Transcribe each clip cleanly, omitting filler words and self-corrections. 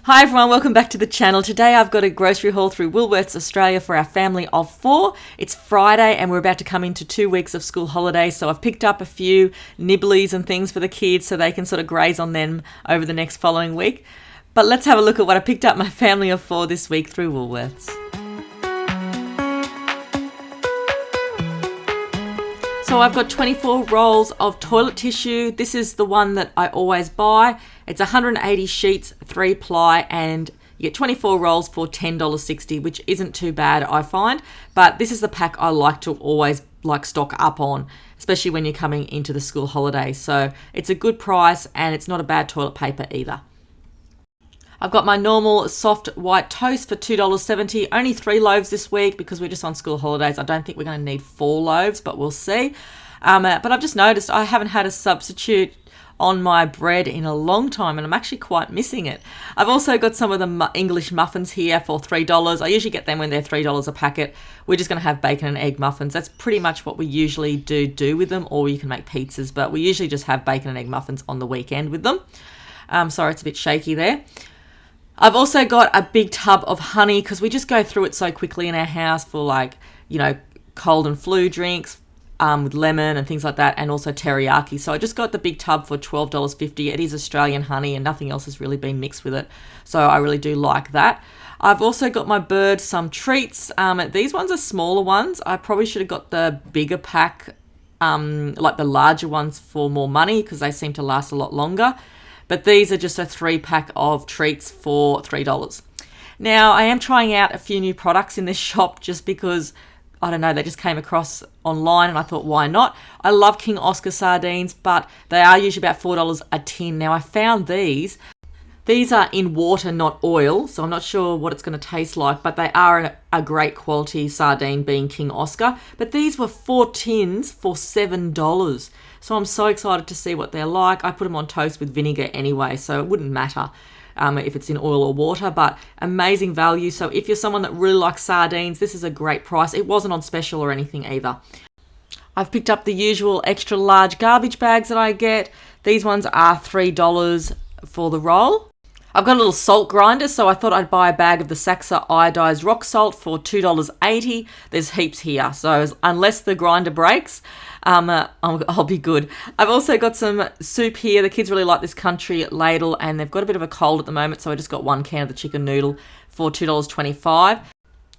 Hi everyone, welcome back to the channel. Today I've got a grocery haul through Woolworths Australia for our family of 4. It's Friday and we're about to come into 2 weeks of school holidays, so I've picked up a few nibblies and things for the kids so they can sort of graze on them over the next following week. But let's have a look at what I picked up my family of 4 this week through Woolworths. So I've got 24 rolls of toilet tissue. This is the one that I always buy. It's 180 sheets, 3 ply, and you get 24 rolls for $10.60, which isn't too bad, I find. But this is the pack I like to always stock up on, especially when you're coming into the school holidays. So it's a good price and it's not a bad toilet paper either. I've got my normal soft white toast for $2.70. Only 3 loaves this week because we're just on school holidays. I don't think we're going to need 4 loaves, but we'll see. But I've just noticed I haven't had a substitute on my bread in a long time and I'm actually quite missing it. I've also got some of the English muffins here for $3. I usually get them when they're $3 a packet. We're just going to have bacon and egg muffins. That's pretty much what we usually do with them, or you can make pizzas, but we usually just have bacon and egg muffins on the weekend with them. Sorry, it's a bit shaky there. I've also got a big tub of honey because we just go through it so quickly in our house for cold and flu drinks with lemon and things like that, and also teriyaki. So I just got the big tub for $12.50. It is Australian honey and nothing else has really been mixed with it. So I really do like that. I've also got my bird some treats. These ones are smaller ones. I probably should have got the bigger pack, like the larger ones for more money because they seem to last a lot longer. But these are just a 3-pack of treats for $3. Now, I am trying out a few new products in this shop just because, I don't know, they just came across online and I thought, why not? I love King Oscar sardines, but they are usually about $4 a tin. Now, I found these. These are in water, not oil, so I'm not sure what it's going to taste like, but they are a great quality sardine being King Oscar. But these were 4 tins for $7. So I'm so excited to see what they're like. I put them on toast with vinegar anyway, so it wouldn't matter if it's in oil or water, but amazing value. So if you're someone that really likes sardines, this is a great price. It wasn't on special or anything either. I've picked up the usual extra large garbage bags that I get. These ones are $3 for the roll. I've got a little salt grinder, so I thought I'd buy a bag of the Saxa iodized rock salt for $2.80. There's heaps here, so unless the grinder breaks, I'll be good. I've also got some soup here. The kids really like this country ladle, and they've got a bit of a cold at the moment, so I just got 1 can of the chicken noodle for $2.25.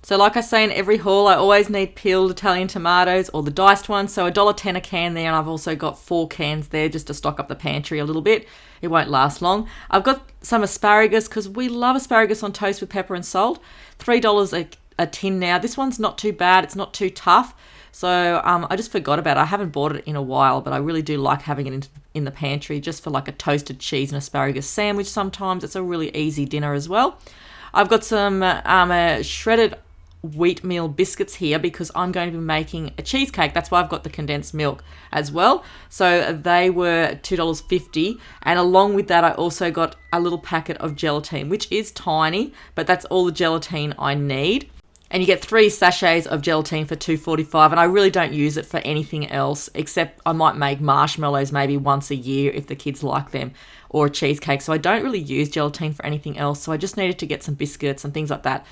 So like I say in every haul, I always need peeled Italian tomatoes or the diced ones, so $1.10 a can there, and I've also got 4 cans there just to stock up the pantry a little bit. It won't last long. I've got some asparagus because we love asparagus on toast with pepper and salt. $3 a tin now. This one's not too bad. It's not too tough. So I just forgot about it. I haven't bought it in a while, but I really do like having it in the pantry just for like a toasted cheese and asparagus sandwich sometimes. It's a really easy dinner as well. I've got some shredded wheatmeal biscuits here because I'm going to be making a cheesecake. That's why I've got the condensed milk as well. So they were $2.50, and along with that I also got a little packet of gelatine, which is tiny, but that's all the gelatine I need. And you get 3 sachets of gelatine for $2.45, and I really don't use it for anything else except I might make marshmallows maybe once a year if the kids like them, or a cheesecake. So I don't really use gelatine for anything else, so I just needed to get some biscuits and things like that.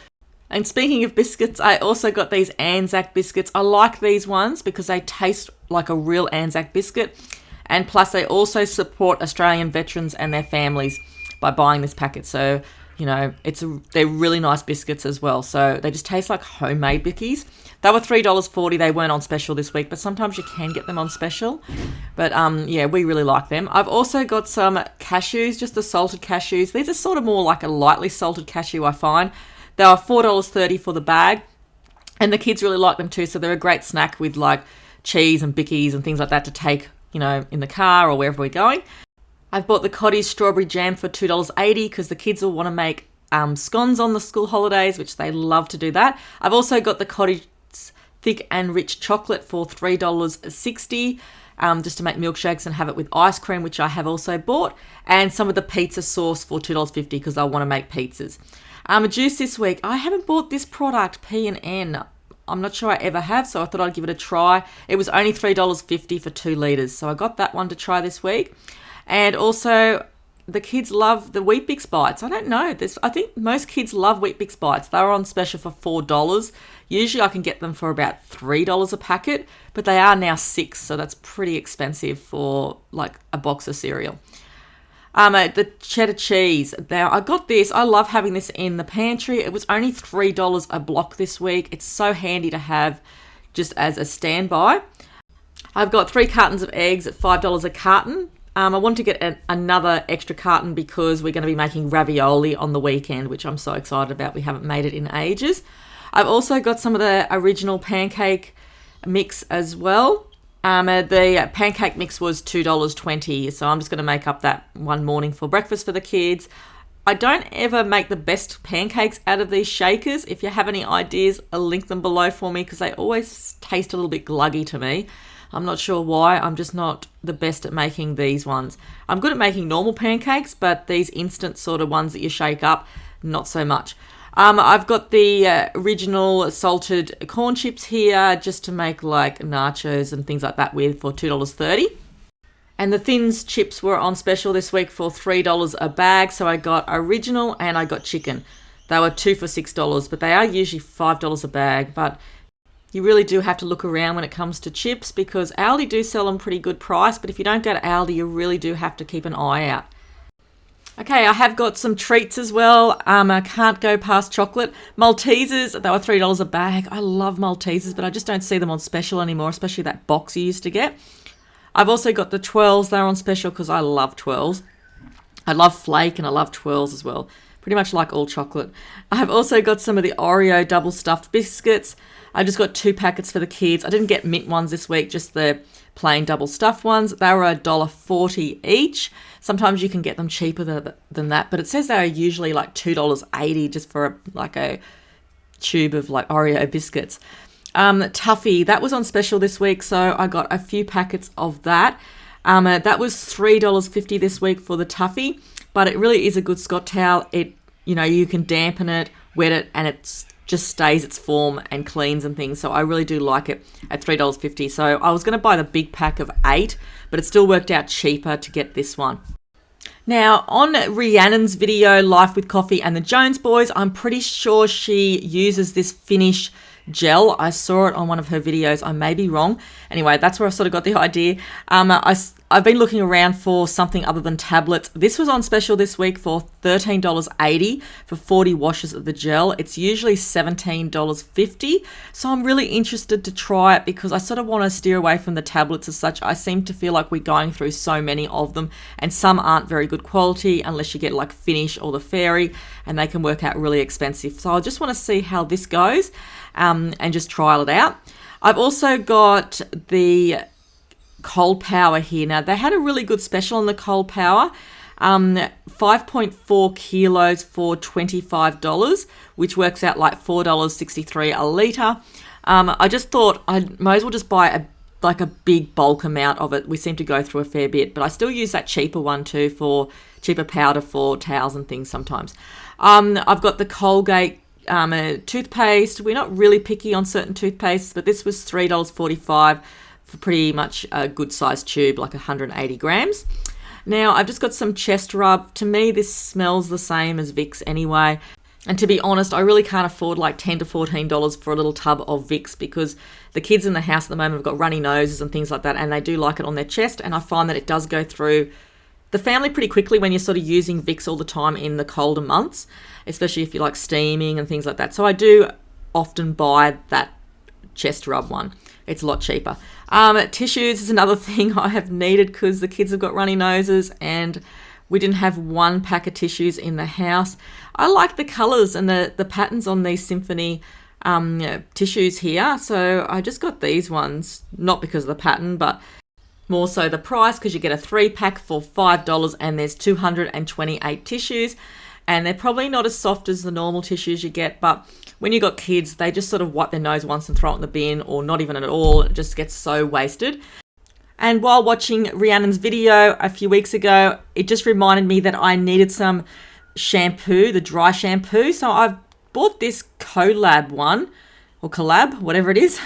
And speaking of biscuits, I also got these Anzac biscuits. I like these ones because they taste like a real Anzac biscuit. And plus they also support Australian veterans and their families by buying this packet. So, you know, they're really nice biscuits as well. So they just taste like homemade bickies. They were $3.40. They weren't on special this week, but sometimes you can get them on special. But yeah, we really like them. I've also got some cashews, just the salted cashews. These are sort of more like a lightly salted cashew, I find. They are $4.30 for the bag, and the kids really like them too, so they're a great snack with like cheese and bickies and things like that to take, you know, in the car or wherever we're going. I've bought the cottage strawberry jam for $2.80 because the kids will want to make scones on the school holidays, which they love to do that. I've also got the cottage thick and rich chocolate for $3.60. Just to make milkshakes and have it with ice cream, which I have also bought, and some of the pizza sauce for $2.50 because I want to make pizzas. A juice this week. I haven't bought this product, P&N. I'm not sure I ever have, so I thought I'd give it a try. It was only $3.50 for 2 litres, so I got that one to try this week. And also the kids love the Weet Bix Bites. I don't know. I think most kids love Weet Bix Bites. They were on special for $4. Usually I can get them for about $3 a packet, but they are now $6, so that's pretty expensive for like a box of cereal. The cheddar cheese. Now, I got this. I love having this in the pantry. It was only $3 a block this week. It's so handy to have just as a standby. I've got 3 cartons of eggs at $5 a carton. I want to get another extra carton because we're going to be making ravioli on the weekend, which I'm so excited about. We haven't made it in ages. I've also got some of the original pancake mix as well. The pancake mix was $2.20, so I'm just going to make up that one morning for breakfast for the kids. I don't ever make the best pancakes out of these shakers. If you have any ideas, I'll link them below for me because they always taste a little bit gluggy to me. I'm not sure why. I'm just not the best at making these ones. I'm good at making normal pancakes, but these instant sort of ones that you shake up, not so much. I've got the original salted corn chips here just to make like nachos and things like that with for $2.30. And the Thins chips were on special this week for $3 a bag. So I got original and I got chicken. They were 2 for $6, but they are usually $5 a bag. But you really do have to look around when it comes to chips because Aldi do sell them pretty good price. But if you don't go to Aldi, you really do have to keep an eye out. Okay, I have got some treats as well. I can't go past chocolate. Maltesers, they were $3 a bag. I love Maltesers, but I just don't see them on special anymore, especially that box you used to get. I've also got the Twirls. They're on special because I love Twirls. I love Flake and I love Twirls as well. Pretty much like all chocolate. I have also got some of the Oreo double stuffed biscuits. I just got 2 packets for the kids. I didn't get mint ones this week, just the plain double stuffed ones. They were $1.40 each. Sometimes you can get them cheaper than that, but it says they are usually like $2.80 just for a tube of like Oreo biscuits. Tuffy, that was on special this week, so I got a few packets of that. That was $3.50 this week for the Tuffy, but it really is a good Scott towel. You can dampen it, wet it, and it's just stays its form and cleans and things. So I really do like it at $3.50. So I was going to buy the big pack of 8, but it still worked out cheaper to get this one. Now, on Rhiannon's video, Life with Coffee and the Jones Boys, I'm pretty sure she uses this Finish gel. I saw it on one of her videos. I may be wrong. Anyway, that's where I sort of got the idea. I've been looking around for something other than tablets. This was on special this week for $13.80 for 40 washes of the gel. It's usually $17.50. So I'm really interested to try it because I sort of want to steer away from the tablets as such. I seem to feel like we're going through so many of them and some aren't very good quality unless you get like Finish or the Fairy, and they can work out really expensive. So I just want to see how this goes and just trial it out. I've also got the Cold Power here. Now, they had a really good special on the Cold Power. 5.4 kilos for $25, which works out like $4.63 a litre. I just thought I might as well just buy a big bulk amount of it. We seem to go through a fair bit, but I still use that cheaper one too for cheaper powder for towels and things sometimes. I've got the Colgate toothpaste. We're not really picky on certain toothpastes, but this was $3.45 for pretty much a good sized tube, like 180 grams. Now, I've just got some chest rub. To me, this smells the same as Vicks anyway. And to be honest, I really can't afford like $10 to $14 for a little tub of Vicks because the kids in the house at the moment have got runny noses and things like that, and they do like it on their chest. And I find that it does go through the family pretty quickly when you're sort of using Vicks all the time in the colder months, especially if you like steaming and things like that. So I do often buy that chest rub one. It's a lot cheaper. Tissues is another thing I have needed because the kids have got runny noses and we didn't have one pack of tissues in the house. I like the colours and the patterns on these Symphony tissues here. So I just got these ones, not because of the pattern, but more so the price, because you get a 3-pack for $5 and there's 228 tissues. And they're probably not as soft as the normal tissues you get, but when you got kids, they just sort of wipe their nose once and throw it in the bin, or not even at all. It just gets so wasted. And while watching Rhiannon's video a few weeks ago, it just reminded me that I needed some shampoo, the dry shampoo. So I've bought this Collab one, or Collab, whatever it is, for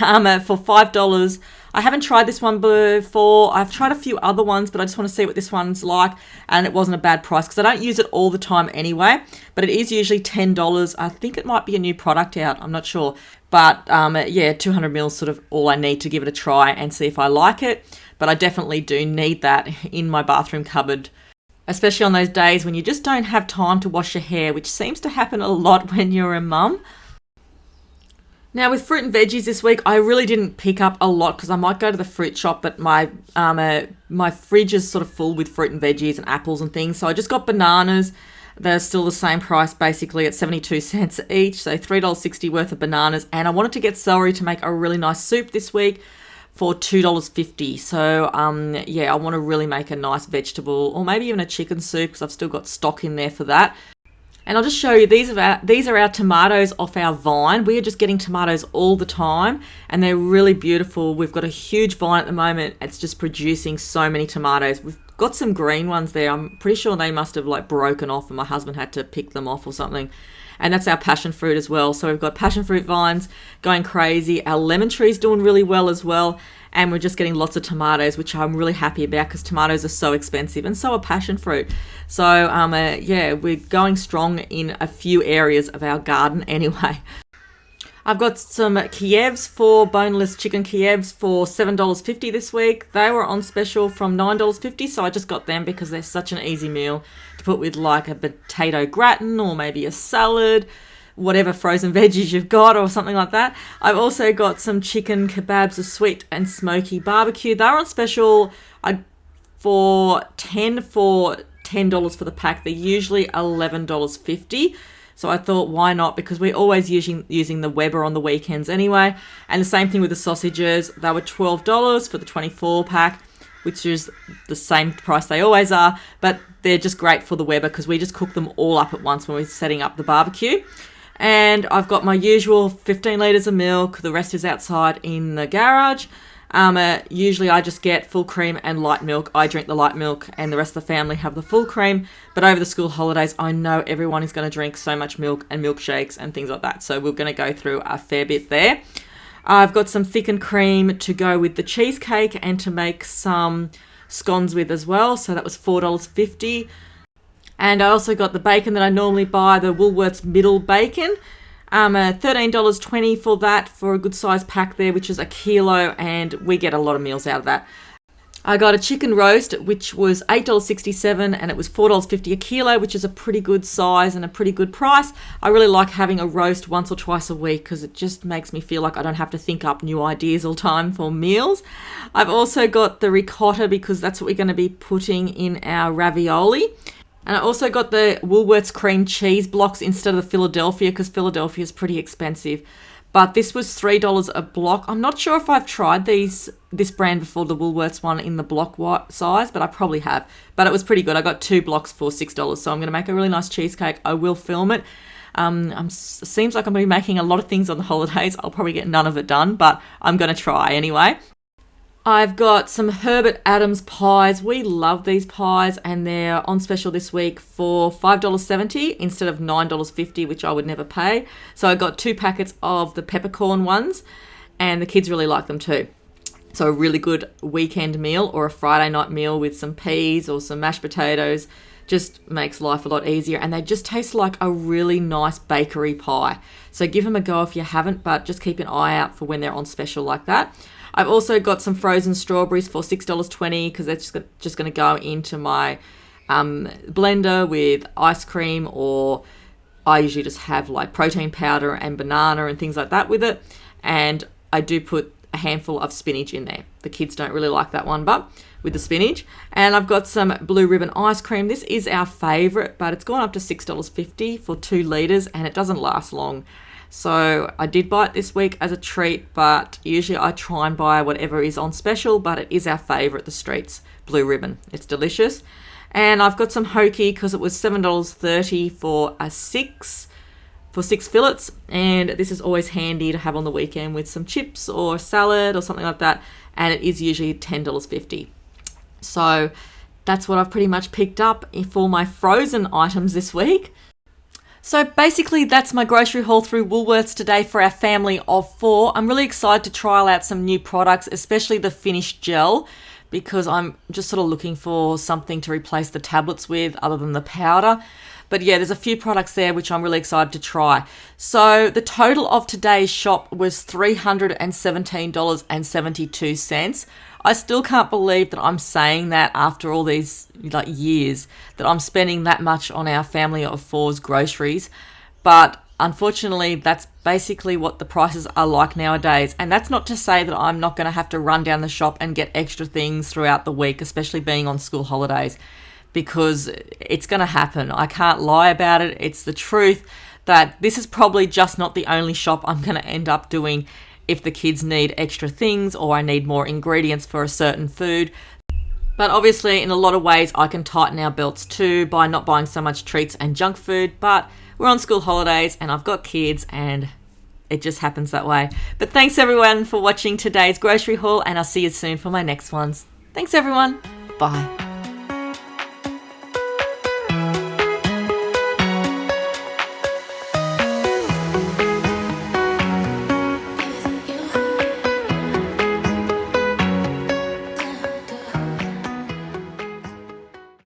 $5 I haven't tried this one before. I've tried a few other ones, but I just want to see what this one's like. And it wasn't a bad price because I don't use it all the time anyway. But it is usually $10. I think it might be a new product out. I'm not sure. But yeah, 200 mils sort of all I need to give it a try and see if I like it. But I definitely do need that in my bathroom cupboard, especially on those days when you just don't have time to wash your hair, which seems to happen a lot when you're a mum. Now with fruit and veggies this week, I really didn't pick up a lot because I might go to the fruit shop, but my fridge is sort of full with fruit and veggies and apples and things. So I just got bananas. They're still the same price basically at 72 cents each, so $3.60 worth of bananas. And I wanted to get celery to make a really nice soup this week for $2.50. So yeah, I want to really make a nice vegetable or maybe even a chicken soup because I've still got stock in there for that. And I'll just show you, these are our tomatoes off our vine. We are just getting tomatoes all the time and they're really beautiful. We've got a huge vine at the moment. It's just producing so many tomatoes. We've got some green ones there. I'm pretty sure they must have like broken off and my husband had to pick them off or something. And that's our passion fruit as well. So we've got passion fruit vines going crazy. Our lemon tree's doing really well as well. And we're just getting lots of tomatoes, which I'm really happy about because tomatoes are so expensive and so are passion fruit. So yeah, we're going strong in a few areas of our garden anyway. I've got some Kievs for boneless chicken Kievs for $7.50 this week. They were on special from $9.50, so I just got them because they're such an easy meal to put with like a potato gratin or maybe a salad, whatever frozen veggies you've got or something like that. I've also got some chicken kebabs, a sweet and smoky barbecue. They're on special for $10 for the pack. They're usually $11.50. So I thought, why not? Because we're always using the Weber on the weekends anyway. And the same thing with the sausages. They were $12 for the 24 pack, which is the same price they always are. But they're just great for the Weber because we just cook them all up at once when we're setting up the barbecue. And I've got my usual 15 litres of milk. The rest is outside in the garage. Usually I just get full cream and light milk. I drink the light milk and the rest of the family have the full cream. But over the school holidays, I know everyone is going to drink so much milk and milkshakes and things like that. So we're going to go through a fair bit there. I've got some thickened cream to go with the cheesecake and to make some scones with as well. So that was $4.50. And I also got the bacon that I normally buy, the Woolworths middle bacon. $13.20 for that, for a good size pack there, which is a kilo, and we get a lot of meals out of that. I got a chicken roast, which was $8.67, and it was $4.50 a kilo, which is a pretty good size and a pretty good price. I really like having a roast once or twice a week because it just makes me feel like I don't have to think up new ideas all the time for meals. I've also got the ricotta because that's what we're going to be putting in our ravioli. And I also got the Woolworths cream cheese blocks instead of the Philadelphia because Philadelphia is pretty expensive. But this was $3 a block. I'm not sure if I've tried this brand before, the Woolworths one in the block size, but I probably have. But it was pretty good. I got 2 blocks for $6. So I'm going to make a really nice cheesecake. I will film it. Seems like I'm going to be making a lot of things on the holidays. I'll probably get none of it done, but I'm going to try anyway. I've got some Herbert Adams pies. We love these pies and they're on special this week for $5.70 instead of $9.50, which I would never pay. So I got 2 packets of the peppercorn ones and the kids really like them too. So a really good weekend meal or a Friday night meal with some peas or some mashed potatoes just makes life a lot easier, and they just taste like a really nice bakery pie. So give them a go if you haven't, but just keep an eye out for when they're on special like that. I've also got some frozen strawberries for $6.20 because they're just going to go into my blender with ice cream, or I usually just have like protein powder and banana and things like that with it. And I do put a handful of spinach in there. The kids don't really like that one, but with the spinach. And I've got some blue ribbon ice cream. This is our favourite, but it's gone up to $6.50 for 2 litres and it doesn't last long. So I did buy it this week as a treat, but usually I try and buy whatever is on special, but it is our favourite, the Streets Blue Ribbon. It's delicious. And I've got some Hokey because it was $7.30 for 6 fillets, and this is always handy to have on the weekend with some chips or salad or something like that, and it is usually $10.50. So that's what I've pretty much picked up for my frozen items this week. So basically that's my grocery haul through Woolworths today for our family of 4. I'm really excited to trial out some new products, especially the Finish Gel, because I'm just sort of looking for something to replace the tablets with other than the powder. But yeah, there's a few products there which I'm really excited to try. So the total of today's shop was $317.72. I still can't believe that I'm saying that after all these years, that I'm spending that much on our family of 4's groceries. But unfortunately, that's basically what the prices are like nowadays. And that's not to say that I'm not going to have to run down the shop and get extra things throughout the week, especially being on school holidays, because it's going to happen. I can't lie about it. It's the truth that this is probably just not the only shop I'm going to end up doing if the kids need extra things or I need more ingredients for a certain food. But obviously, in a lot of ways, I can tighten our belts too by not buying so much treats and junk food. But we're on school holidays and I've got kids and it just happens that way. But thanks everyone for watching today's grocery haul, and I'll see you soon for my next ones. Thanks everyone. Bye.